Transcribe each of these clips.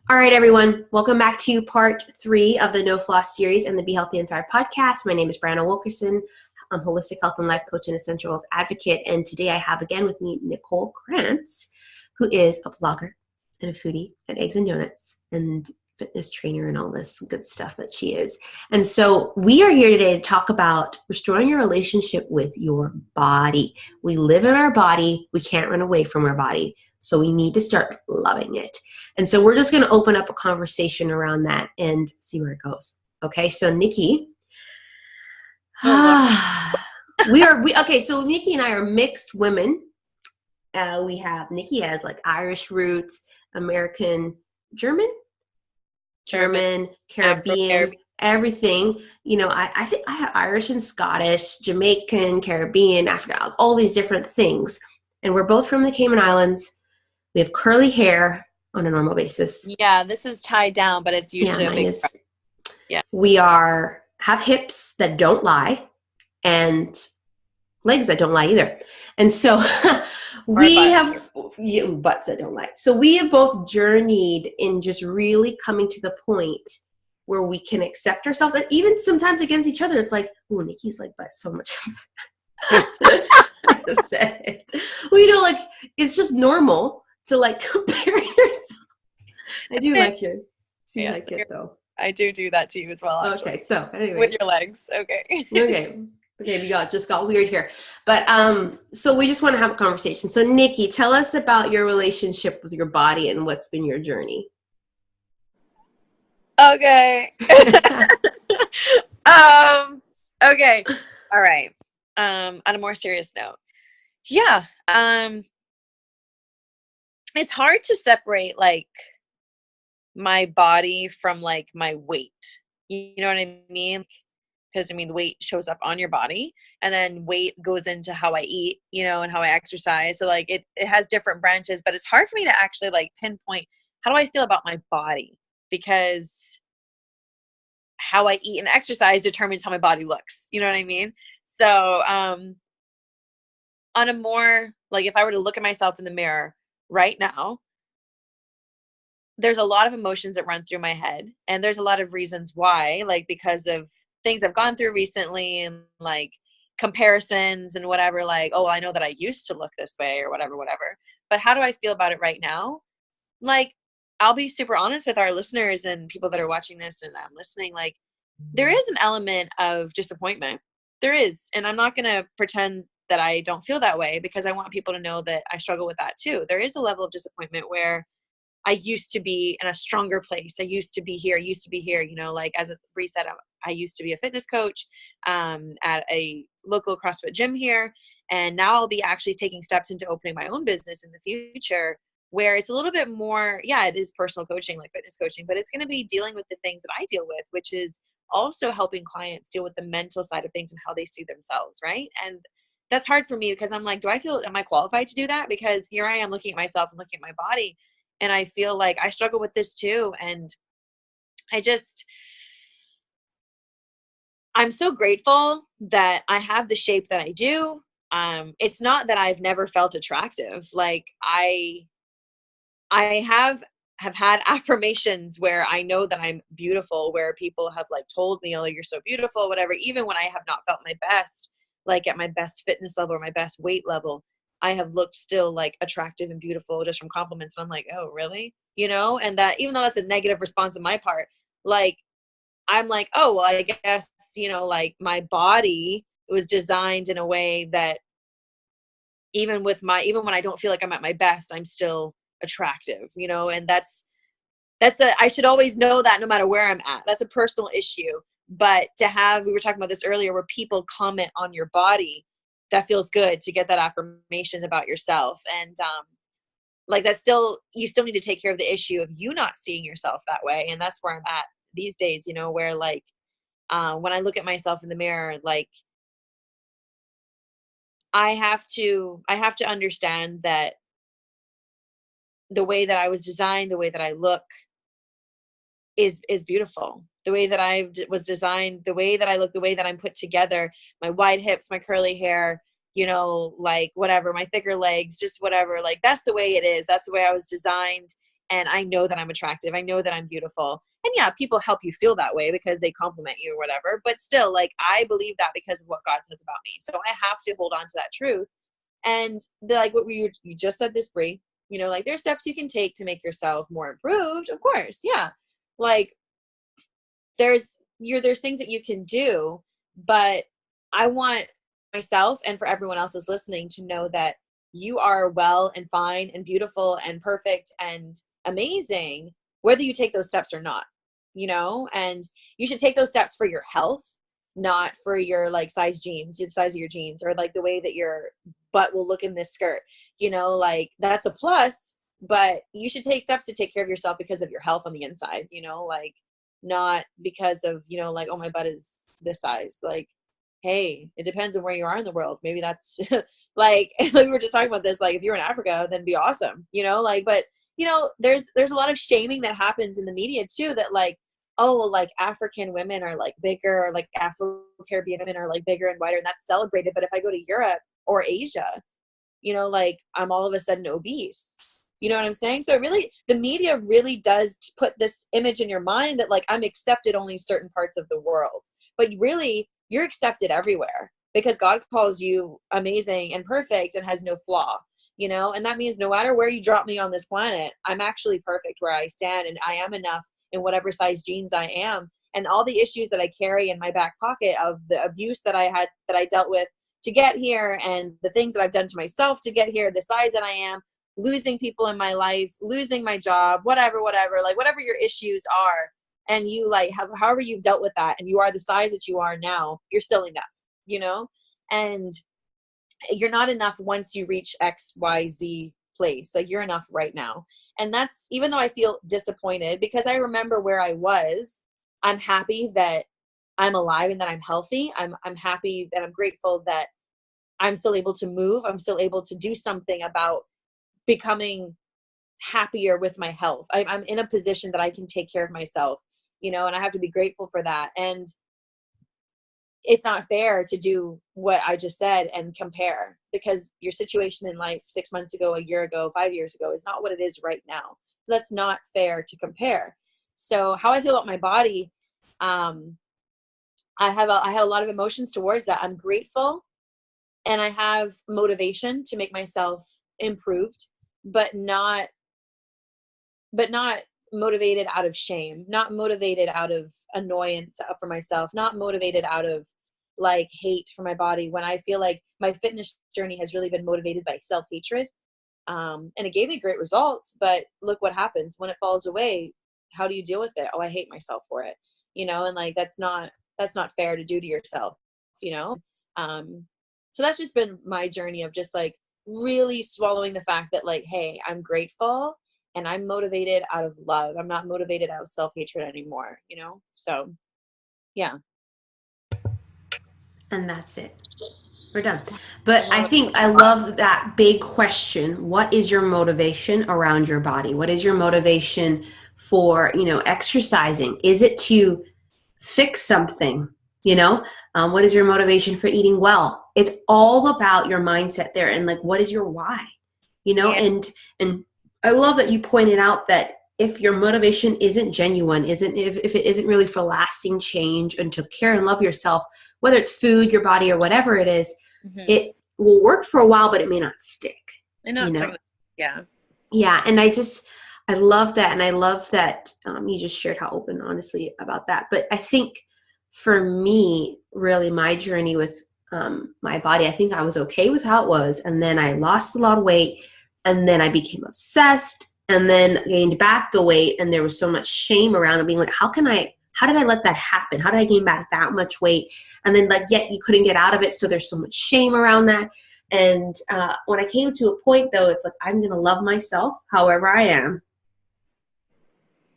All right, everyone. Welcome back to part 3 of the No Flaw series and the Be Healthy and Thrive podcast. My name is Brianna Wilkerson. I'm a holistic health and life coach and essential oils advocate. And today I have again with me Nicole Krantz, who is a blogger and a foodie at Eggs and Donuts and fitness trainer and all this good stuff that she is. And so we are here today to talk about restoring your relationship with your body. We live in our body. We can't run away from our body. So we need to start loving it. And so we're just going to open up a conversation around that and see where it goes. Okay, so Nikki, so Nikki and I are mixed women. We have Nikki has like Irish roots, American, German, Caribbean, everything. You know, I think I have Irish and Scottish, Jamaican, Caribbean, Africa, all these different things. And we're both from the Cayman Islands. We have curly hair on a normal basis. Yeah, this is tied down, but it's usually a big We have hips that don't lie and legs that don't lie either. And so we have butts that don't lie. So we have both journeyed in just really coming to the point where we can accept ourselves, and even sometimes against each other. It's like, oh, Nikki's like butt so much. I just said it. Well, you know, like it's just normal to like compare yourself. I do like it. You like it though. I do that to you as well. Actually. Okay, so anyways. With your legs, okay. Okay, we just got weird here. But so we just want to have a conversation. So Nikki, tell us about your relationship with your body and what's been your journey. Okay. Okay. All right. On a more serious note. Yeah. It's hard to separate like my body from like my weight. You know what I mean? Because I mean, the weight shows up on your body, and then weight goes into how I eat, you know, and how I exercise. So like it has different branches, but it's hard for me to actually like pinpoint how do I feel about my body, because how I eat and exercise determines how my body looks. You know what I mean? So on a more like, if I were to look at myself in the mirror right now, there's a lot of emotions that run through my head, and there's a lot of reasons why, like because of things I've gone through recently and like comparisons and whatever, like, oh, I know that I used to look this way or whatever. But how do I feel about it right now? Like, I'll be super honest with our listeners and people that are watching this and I'm listening, like there is an element of disappointment. There is. And I'm not going to pretend that I don't feel that way, because I want people to know that I struggle with that too. There is a level of disappointment where I used to be in a stronger place. I used to be here, you know, like as Bree said, I used to be a fitness coach at a local CrossFit gym here. And now I'll be actually taking steps into opening my own business in the future, where it's a little bit more, yeah, it is personal coaching, like fitness coaching, but it's going to be dealing with the things that I deal with, which is also helping clients deal with the mental side of things and how they see themselves, right? And that's hard for me, because I'm like, am I qualified to do that? Because here I am looking at myself and looking at my body, and I feel like I struggle with this too. And I'm so grateful that I have the shape that I do. It's not that I've never felt attractive. Like I have had affirmations where I know that I'm beautiful, where people have like told me, oh, you're so beautiful, whatever, even when I have not felt my best, like at my best fitness level or my best weight level, I have looked still like attractive and beautiful just from compliments. And I'm like, oh, really? You know, and that even though that's a negative response on my part, like, I'm like, oh, well, I guess, you know, like my body was designed in a way that even when I don't feel like I'm at my best, I'm still attractive, you know, and I should always know that no matter where I'm at. That's a personal issue. But we were talking about this earlier, where people comment on your body, that feels good to get that affirmation about yourself. And like you still need to take care of the issue of you not seeing yourself that way. And that's where I'm at these days, you know, where like when I look at myself in the mirror, like I have to understand that the way that I was designed, the way that I look is beautiful. The way that I was designed, the way that I look, the way that I'm put together, my wide hips, my curly hair, you know, like whatever, my thicker legs, just whatever, like that's the way it is. That's the way I was designed. and I know that I'm attractive. I know that I'm beautiful. And yeah, people help you feel that way because they compliment you or whatever. But still, like, I believe that because of what God says about me. So I have to hold on to that truth. And like what you just said this, Brie, you know, like there's steps you can take to make yourself more improved. Of course. Yeah. Like there's things that you can do, but I want myself and for everyone else is listening to know that you are well and fine and beautiful and perfect and amazing, whether you take those steps or not, you know, and you should take those steps for your health, not for your like size jeans, the size of your jeans, or like the way that your butt will look in this skirt, you know, like that's a plus, but you should take steps to take care of yourself because of your health on the inside, you know, like not because of, you know, like, oh, my butt is this size. Like, hey, it depends on where you are in the world. Maybe that's like we were just talking about this, like if you're in Africa, then be awesome, you know, like, but you know, there's a lot of shaming that happens in the media too, that like, oh, well, like African women are like bigger, or like Afro-Caribbean women are like bigger and wider, and that's celebrated. But if I go to Europe or Asia, you know, like I'm all of a sudden obese. You know what I'm saying? So really, the media really does put this image in your mind that like I'm accepted only certain parts of the world. But really, you're accepted everywhere because God calls you amazing and perfect and has no flaw, you know? And that means no matter where you drop me on this planet, I'm actually perfect where I stand, and I am enough in whatever size jeans I am. And all the issues that I carry in my back pocket of the abuse that I dealt with to get here, and the things that I've done to myself to get here, the size that I am, losing people in my life, losing my job, whatever, like whatever your issues are, and you like however you've dealt with that, and you are the size that you are now, you're still enough, you know? And you're not enough once you reach XYZ place. Like you're enough right now. And that's, even though I feel disappointed because I remember where I was, I'm happy that I'm alive and that I'm healthy. I'm happy that I'm grateful that I'm still able to move. I'm still able to do something about becoming happier with my health. I'm in a position that I can take care of myself, you know, and I have to be grateful for that. And it's not fair to do what I just said and compare, because your situation in life 6 months ago, a year ago, 5 years ago is not what it is right now. So that's not fair to compare. So how I feel about my body, I have a lot of emotions towards that. I'm grateful and I have motivation to make myself improved, but not motivated out of shame, not motivated out of annoyance for myself, not motivated out of like hate for my body, when I feel like my fitness journey has really been motivated by self-hatred. And it gave me great results, but look what happens when it falls away. How do you deal with it? Oh, I hate myself for it, you know? And like, that's not fair to do to yourself, you know? So that's just been my journey of just like really swallowing the fact that like, hey, I'm grateful and I'm motivated out of love. I'm not motivated out of self-hatred anymore, you know? So yeah. And that's it. We're done. But I think I love that big question. What is your motivation around your body? What is your motivation for, you know, exercising? Is it to fix something? You know, what is your motivation for eating well? It's all about your mindset there, and like, what is your why? You know, Yeah. and I love that you pointed out that if your motivation isn't genuine, if it isn't really for lasting change and to care and love yourself, whether it's food, your body, or whatever it is, it will work for a while, but it may not stick. And You not know? yeah. Yeah, and I love that, and I love that you just shared how open, honestly, about that. But I think for me, really, my journey with my body, I think I was okay with how it was, and then I lost a lot of weight, and then I became obsessed, and then gained back the weight, and there was so much shame around it, being like, how did I let that happen? How did I gain back that much weight? And then like, yet you couldn't get out of it, so there's so much shame around that. And when I came to a point, though, it's like, I'm going to love myself however I am,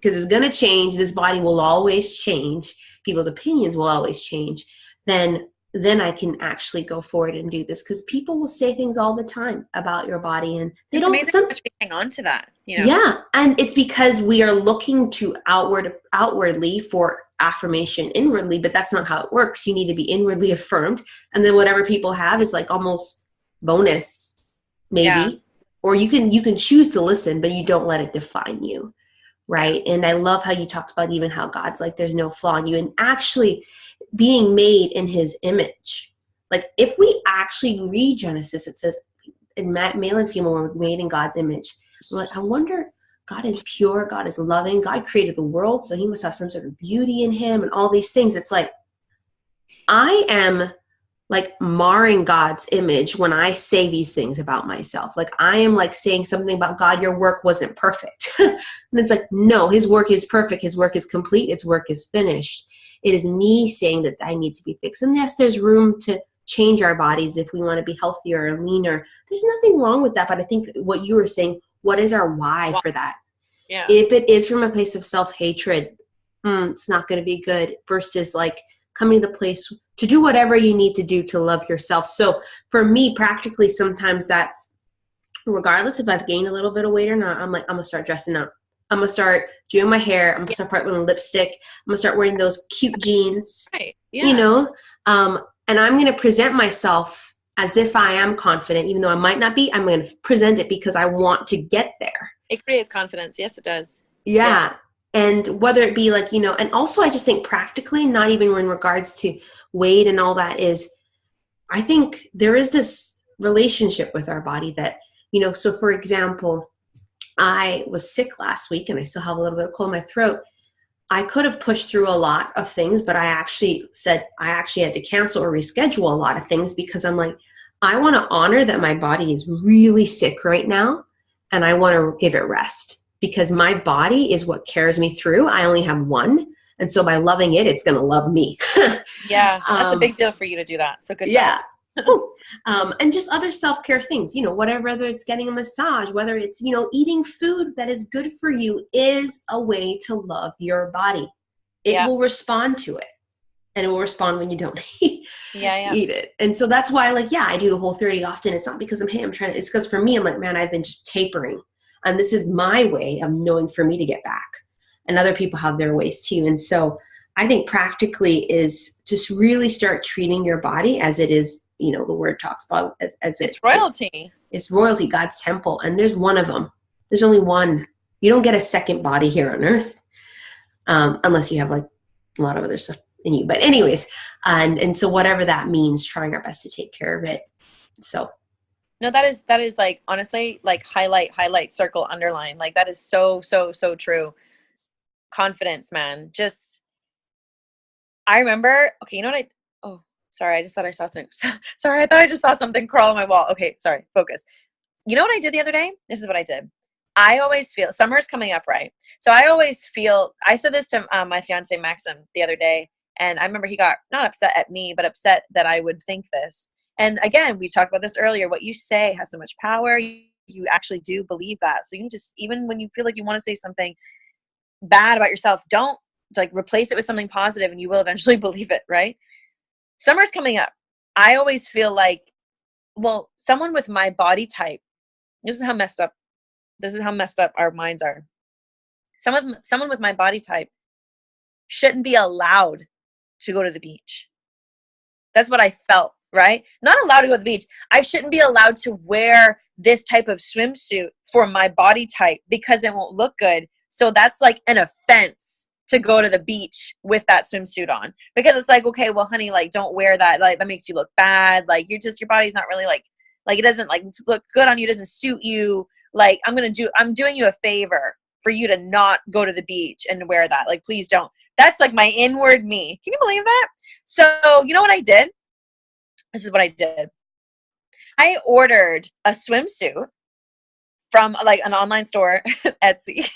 because it's going to change. This body will always change. People's opinions will always change. Then I can actually go forward and do this, because people will say things all the time about your body, and they It's don't. amazing how much we hang on to that, you know? Yeah, and it's because we are looking to outwardly for affirmation inwardly, but that's not how it works. You need to be inwardly affirmed, and then whatever people have is like almost bonus, maybe, Yeah. or you can choose to listen, but you don't let it define you. Right. And I love how you talked about even how God's like, there's no flaw in you, and actually being made in his image. Like if we actually read Genesis, it says in male and female were made in God's image. I'm like, I wonder, God is pure, God is loving, God created the world, so he must have some sort of beauty in him and all these things. It's like, I am like marring God's image when I say these things about myself. Like I am like saying something about God, your work wasn't perfect. And it's like, no, his work is perfect. His work is complete. His work is finished. It is me saying that I need to be fixed. And yes, there's room to change our bodies if we want to be healthier or leaner. There's nothing wrong with that. But I think what you were saying, what is our why for that? Yeah. If it is from a place of self-hatred, it's not going to be good, versus like coming to the place to do whatever you need to do to love yourself. So for me, practically, sometimes that's, regardless if I've gained a little bit of weight or not, I'm like, I'm going to start dressing up. I'm going to start doing my hair. I'm going to start putting lipstick. I'm going to start wearing those cute jeans, Right. Yeah. you know, and I'm going to present myself as if I am confident, even though I might not be. I'm going to present it because I want to get there. It creates confidence. Yes, it does. Yeah. And whether it be like, you know, and also I just think practically, not even in regards to weight and all that, is I think there is this relationship with our body that, you know, so for example, I was sick last week and I still have a little bit of cold in my throat. I could have pushed through a lot of things, but I actually said I actually had to cancel or reschedule a lot of things because I'm like, I want to honor that my body is really sick right now and I want to give it rest because my body is what carries me through. I only have one. And so by loving it, it's going to love me. Yeah, that's a big deal for you to do that. So good job. And just other self-care things, you know, whether it's getting a massage, whether it's, you know, eating food that is good for you is a way to love your body. It will respond to it, and it will respond when you don't eat it. And so that's why, like, I do the Whole30 often. It's not because it's because for me, I'm like, man, I've been just tapering, and this is my way of knowing for me to get back. And other people have their ways too. And so I think practically is just really start treating your body as it is, you know, the word talks about as it's royalty. It's royalty, God's temple. And there's one of them. There's only one. You don't get a second body here on earth unless you have like a lot of other stuff in you. But anyways, and so whatever that means, trying our best to take care of it. So. No, that is like, honestly, like highlight, circle, underline. Like that is so true. Confidence, man. Just, I remember, okay, you know what oh, sorry, I just thought I saw things. Sorry, I thought I just saw something crawl on my wall. Okay, sorry, focus. You know what I did the other day? This is what I did. I always feel, summer's coming up, right? So I always feel, I said this to my fiance, Maxim, the other day, and I remember he got not upset at me, but upset that I would think this. And again, we talked about this earlier, what you say has so much power. You actually do believe that. So you can just, even when you feel like you want to say something bad about yourself, don't like replace it with something positive and you will eventually believe it, right? Summer's coming up. I always feel like, well, someone with my body type, this is how messed up our minds are. Someone with my body type shouldn't be allowed to go to the beach. That's what I felt, right? Not allowed to go to the beach. I shouldn't be allowed to wear this type of swimsuit for my body type because it won't look good. So that's like an offense to go to the beach with that swimsuit on, because it's like, okay, well, honey, like, don't wear that. Like, that makes you look bad. Like, your body's not really like it doesn't like look good on you. It doesn't suit you. Like, I'm doing you a favor for you to not go to the beach and wear that. Like, please don't. That's like my inward me. Can you believe that? So, you know what I did? This is what I did. I ordered a swimsuit from like an online store, Etsy.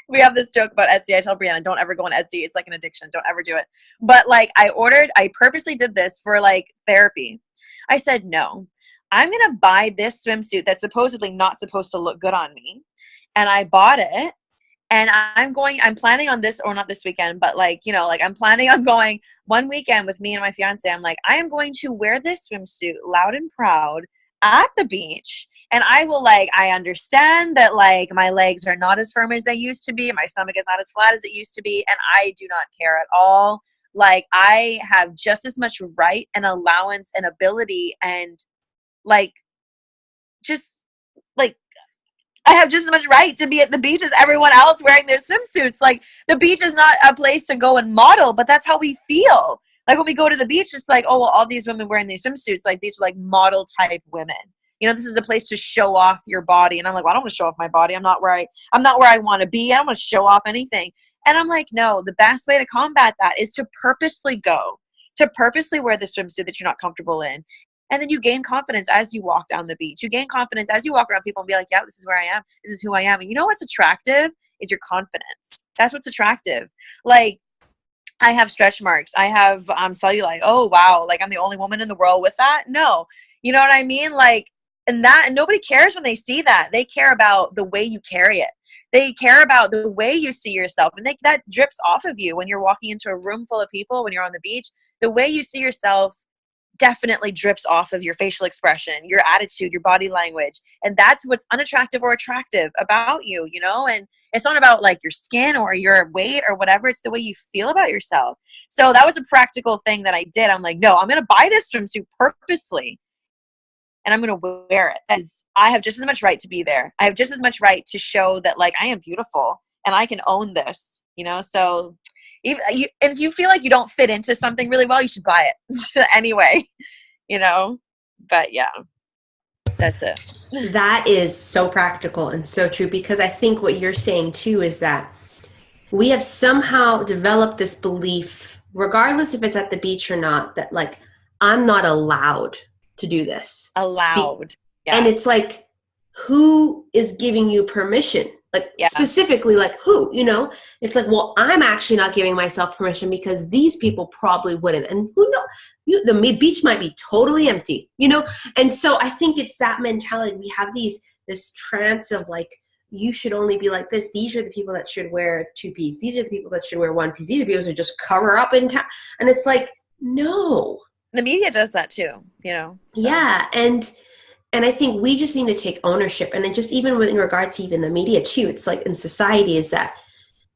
We have this joke about Etsy. I tell Brianna, don't ever go on Etsy. It's like an addiction. Don't ever do it. But like I purposely did this for like therapy. I said, no, I'm going to buy this swimsuit that's supposedly not supposed to look good on me. And I bought it. And I'm planning on this, or not this weekend, but like, you know, like I'm planning on going one weekend with me and my fiance. I'm like, I am going to wear this swimsuit loud and proud at the beach. And I will I understand that like my legs are not as firm as they used to be. My stomach is not as flat as it used to be. And I do not care at all. Like I have just as much right and allowance and ability and like, just like I have just as much right to be at the beach as everyone else wearing their swimsuits. Like, the beach is not a place to go and model, but that's how we feel. Like, when we go to the beach, it's like, oh, well, all these women wearing these swimsuits, like, these are like model type women. You know, this is the place to show off your body. And I'm like, well, I don't want to show off my body. I'm not where I want to be. I don't want to show off anything. And I'm like, no, the best way to combat that is to purposely wear the swimsuit that you're not comfortable in. And then you gain confidence as you walk down the beach. You gain confidence as you walk around people and be like, yeah, this is where I am. This is who I am. And you know what's attractive is your confidence. That's what's attractive. Like, I have stretch marks. I have cellulite. Oh, wow. Like, I'm the only woman in the world with that? No. You know what I mean? Like, and nobody cares when they see that. They care about the way you carry it. They care about the way you see yourself. And that drips off of you when you're walking into a room full of people, when you're on the beach. The way you see yourself definitely drips off of your facial expression, your attitude, your body language. And that's what's unattractive or attractive about you, you know? And it's not about like your skin or your weight or whatever. It's the way you feel about yourself. So that was a practical thing that I did. I'm like, no, I'm going to buy this swimsuit purposely. And I'm going to wear it, as I have just as much right to be there. I have just as much right to show that, like, I am beautiful and I can own this, you know? So if you feel like you don't fit into something really well, you should buy it anyway, you know? But yeah, that's it. That is so practical and so true, because I think what you're saying too is that we have somehow developed this belief, regardless if it's at the beach or not, that like, I'm not allowed to do this. Allowed. Yeah. And it's like, who is giving you permission? Like, specifically, like, who, you know? It's like, well, I'm actually not giving myself permission because these people probably wouldn't. And who knows? The beach might be totally empty, you know? And so I think it's that mentality. We have this trance of like, you should only be like this. These are the people that should wear 2-piece. These are the people that should wear 1-piece. These are people who just cover up in town. And it's like, no. The media does that too, you know? So. Yeah. And I think we just need to take ownership. And then just even in regards to even the media too, it's like in society is that,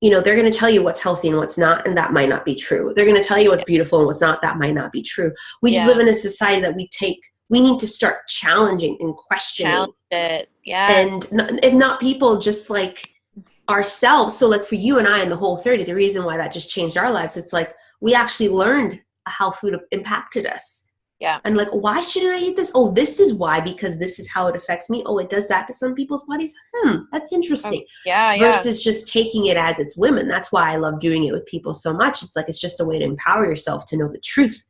you know, they're going to tell you what's healthy and what's not, and that might not be true. They're going to tell you what's beautiful and what's not, that might not be true. We just live in a society that we need to start challenging and questioning. Challenge it. Yes. And if not people, just like ourselves. So like for you and I in the Whole30, the reason why that just changed our lives, it's like we actually learned how food impacted us. Yeah. And like, why shouldn't I eat this? Oh, this is why, because this is how it affects me. Oh, it does that to some people's bodies. That's interesting. Versus just taking it as it's women. That's why I love doing it with people so much. It's like, it's just a way to empower yourself to know the truth.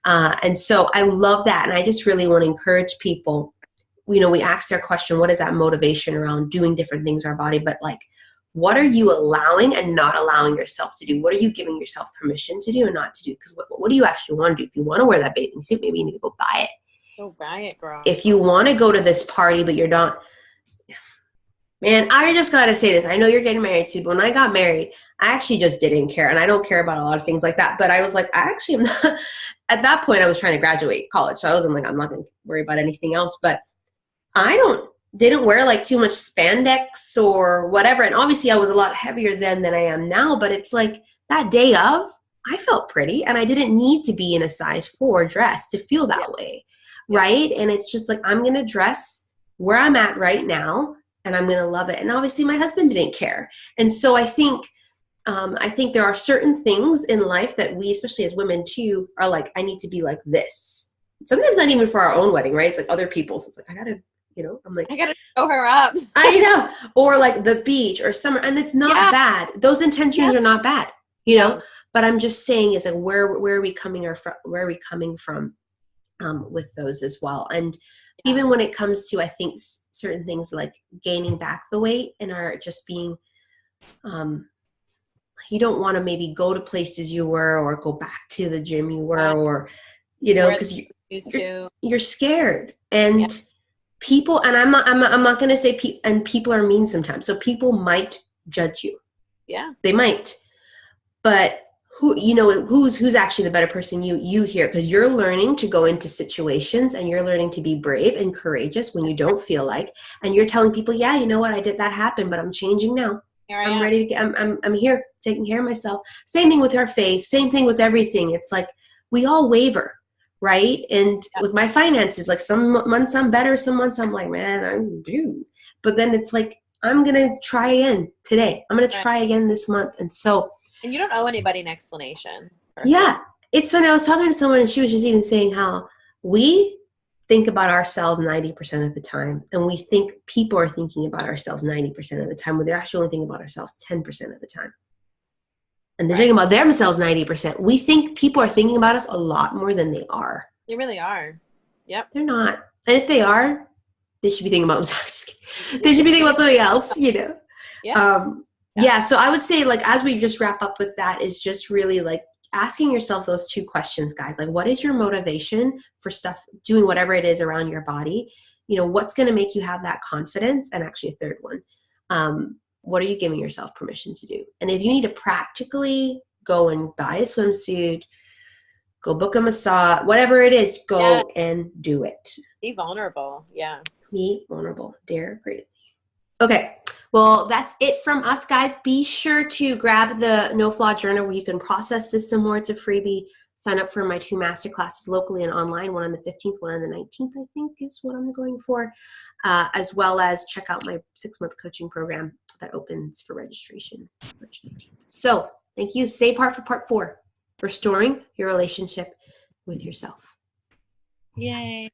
And so I love that. And I just really want to encourage people, you know, we asked our question, what is that motivation around doing different things in our body? But like, what are you allowing and not allowing yourself to do? What are you giving yourself permission to do and not to do? Because what do you actually want to do? If you want to wear that bathing suit, maybe you need to go buy it. Go buy it, girl. If you want to go to this party, but you're not, man, I just got to say this. I know you're getting married soon, but when I got married, I actually just didn't care. And I don't care about a lot of things like that. But I was like, I actually am not, at that point I was trying to graduate college. So I wasn't like, I'm not going to worry about anything else. But didn't wear like too much spandex or whatever. And obviously I was a lot heavier then than I am now, but it's like that day of, I felt pretty and I didn't need to be in a size 4 dress to feel that way. Right. And it's just like, I'm going to dress where I'm at right now and I'm going to love it. And obviously my husband didn't care. And so I think there are certain things in life that we, especially as women too, are like, I need to be like this. Sometimes not even for our own wedding, right? It's like other people's. It's like, I got to, you know, I'm like, I gotta show her up. I know. Or like the beach or summer. And it's not bad. Those intentions are not bad, you know, but I'm just saying is like, where are we coming from with those as well? And even when it comes to, I think certain things like gaining back the weight and are just being, you don't want to maybe go to places you were or go back to the gym you were, or, you know, because you're scared. And people, and I'm not going to say and people are mean sometimes. So people might judge you. Yeah. They might. But who's actually the better person you hear, because you're learning to go into situations and you're learning to be brave and courageous when you don't feel like, and you're telling people, yeah, you know what, I did that happen, but I'm changing now. I'm ready to get, I'm here taking care of myself. Same thing with our faith, same thing with everything. It's like, we all waver. Right. And with my finances, like some months I'm better, some months I'm like, man, I'm due. but then it's like, I'm going to try again today. I'm going to try again this month. And so. And you don't owe anybody an explanation. Yeah. It's funny. I was talking to someone and she was just even saying how we think about ourselves 90% of the time. And we think people are thinking about ourselves 90% of the time when they're actually only thinking about ourselves 10% of the time. And they're thinking about themselves 90%. We think people are thinking about us a lot more than they are. They really are. Yep. They're not. And if they are, they should be thinking about themselves. They should be thinking about something else, you know? Yeah. So I would say, like, as we just wrap up with that, is just really like asking yourself those two questions, guys. Like, what is your motivation for stuff, doing whatever it is around your body? You know, what's going to make you have that confidence? And actually a third one, what are you giving yourself permission to do? And if you need to practically go and buy a swimsuit, go book a massage, whatever it is, go and do it. Be vulnerable. Yeah. Be vulnerable. Dare greatly. Okay. Well, that's it from us, guys. Be sure to grab the No Flaw Journal where you can process this some more. It's a freebie. Sign up for my 2 master classes locally and online, one on the 15th, one on the 19th, I think is what I'm going for, as well as check out my 6-month coaching program that opens for registration March 19th. So thank you. Stay apart for part 4, restoring your relationship with yourself. Yay.